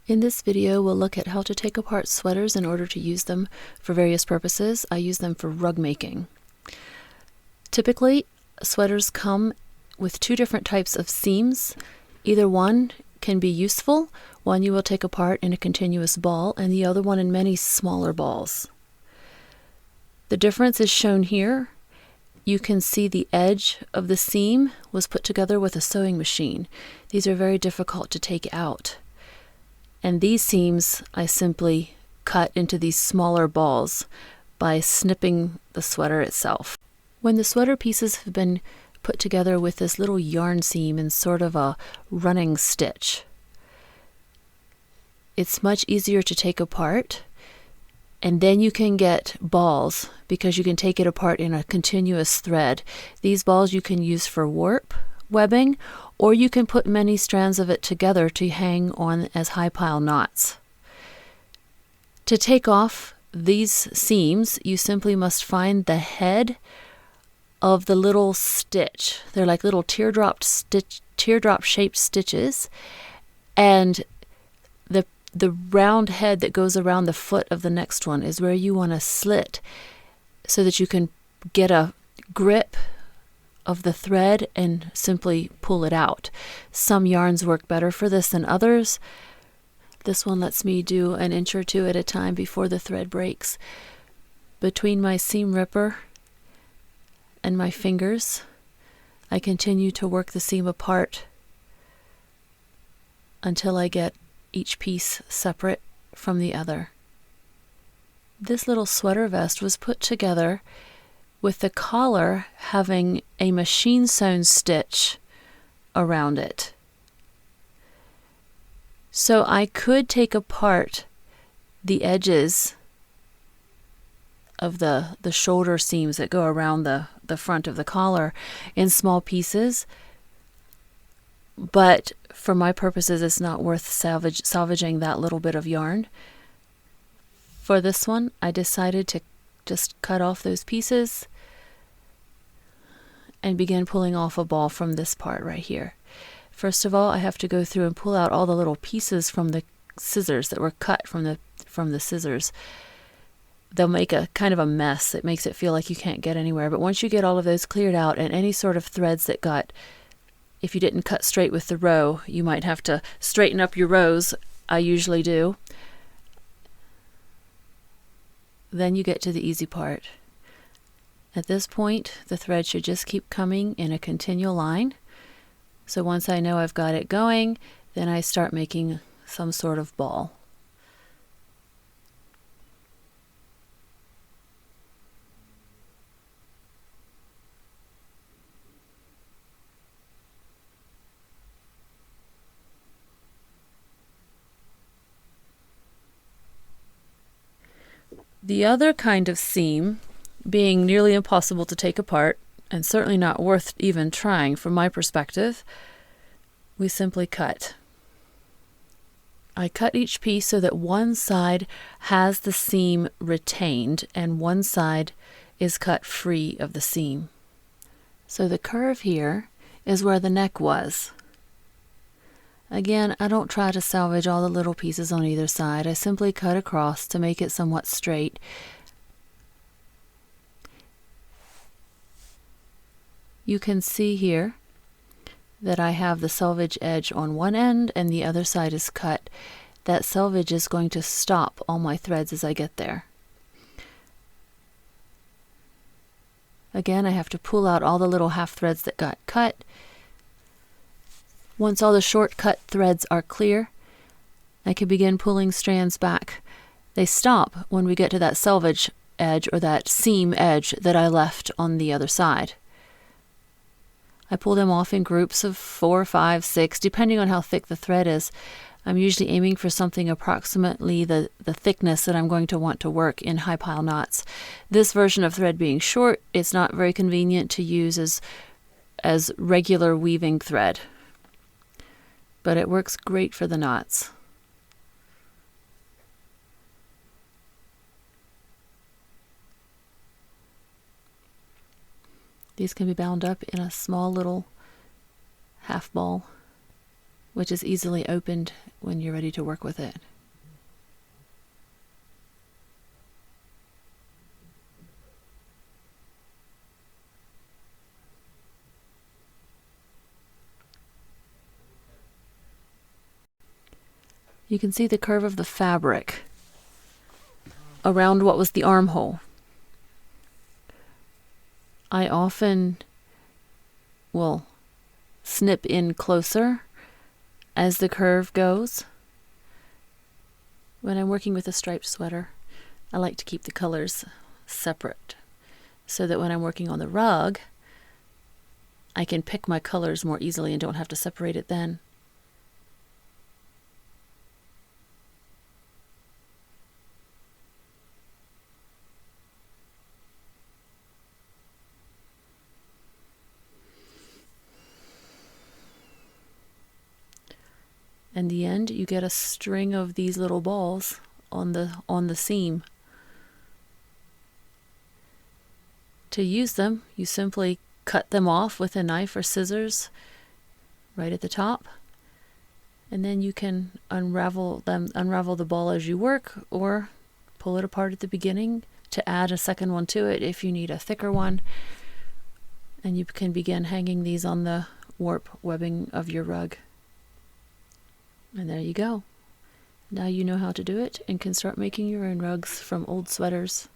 In this video, we'll look at how to take apart sweaters in order to use them for various purposes. I use them for rug making. Typically, sweaters come with two different types of seams. Either one can be useful. One you will take apart in a continuous ball, and the other one in many smaller balls. The difference is shown here. You can see the edge of the seam was put together with a sewing machine. These are very difficult to take out. And these seams I simply cut into these smaller balls by snipping the sweater itself. When the sweater pieces have been put together with this little yarn seam in sort of a running stitch, it's much easier to take apart, and then you can get balls because you can take it apart in a continuous thread. These balls you can use for warp webbing, or you can put many strands of it together to hang on as high pile knots. To take off these seams, you simply must find the head of the little stitch. They're like little teardrop-shaped stitches, and the round head that goes around the foot of the next one is where you want to slit so that you can get a grip of the thread and simply pull it out. Some yarns work better for this than others. This one lets me do an inch or two at a time before the thread breaks. Between my seam ripper and my fingers, I continue to work the seam apart until I get each piece separate from the other. This little sweater vest was put together with the collar having a machine sewn stitch around it. So I could take apart the edges of the shoulder seams that go around the front of the collar in small pieces, but for my purposes it's not worth salvaging that little bit of yarn. For this one, I decided to just cut off those pieces and begin pulling off a ball from this part right here. First of all, I have to go through and pull out all the little pieces from the scissors that were cut from the scissors. They'll make a kind of a mess. It makes it feel like you can't get anywhere. But once you get all of those cleared out and any sort of threads that got, if you didn't cut straight with the row, you might have to straighten up your rows. I usually do. Then you get to the easy part. At this point, the thread should just keep coming in a continual line. So once I know I've got it going, then I start making some sort of ball. The other kind of seam, being nearly impossible to take apart, and certainly not worth even trying from my perspective, we simply cut. I cut each piece so that one side has the seam retained and one side is cut free of the seam. So the curve here is where the neck was. Again, I don't try to salvage all the little pieces on either side. I simply cut across to make it somewhat straight. You can see here that I have the selvage edge on one end and the other side is cut. That selvage is going to stop all my threads as I get there. Again, I have to pull out all the little half threads that got cut. Once all the short cut threads are clear, I can begin pulling strands back. They stop when we get to that selvage edge or that seam edge that I left on the other side. I pull them off in groups of 4, 5, 6, depending on how thick the thread is. I'm usually aiming for something approximately the thickness that I'm going to want to work in high pile knots. This version of thread being short, it's not very convenient to use as regular weaving thread, but it works great for the knots. These can be bound up in a small little half ball. which is easily opened when you're ready to work with it. You can see the curve of the fabric around what was the armhole. I often will snip in closer as the curve goes. When I'm working with a striped sweater, I like to keep the colors separate so that when I'm working on the rug, I can pick my colors more easily and don't have to separate it then. In the end, you get a string of these little balls on the seam. To use them, you simply cut them off with a knife or scissors right at the top, and then you can unravel the ball as you work, or pull it apart at the beginning to add a second one to it if you need a thicker one, and you can begin hanging these on the warp webbing of your rug. And there you go. Now you know how to do it and can start making your own rugs from old sweaters.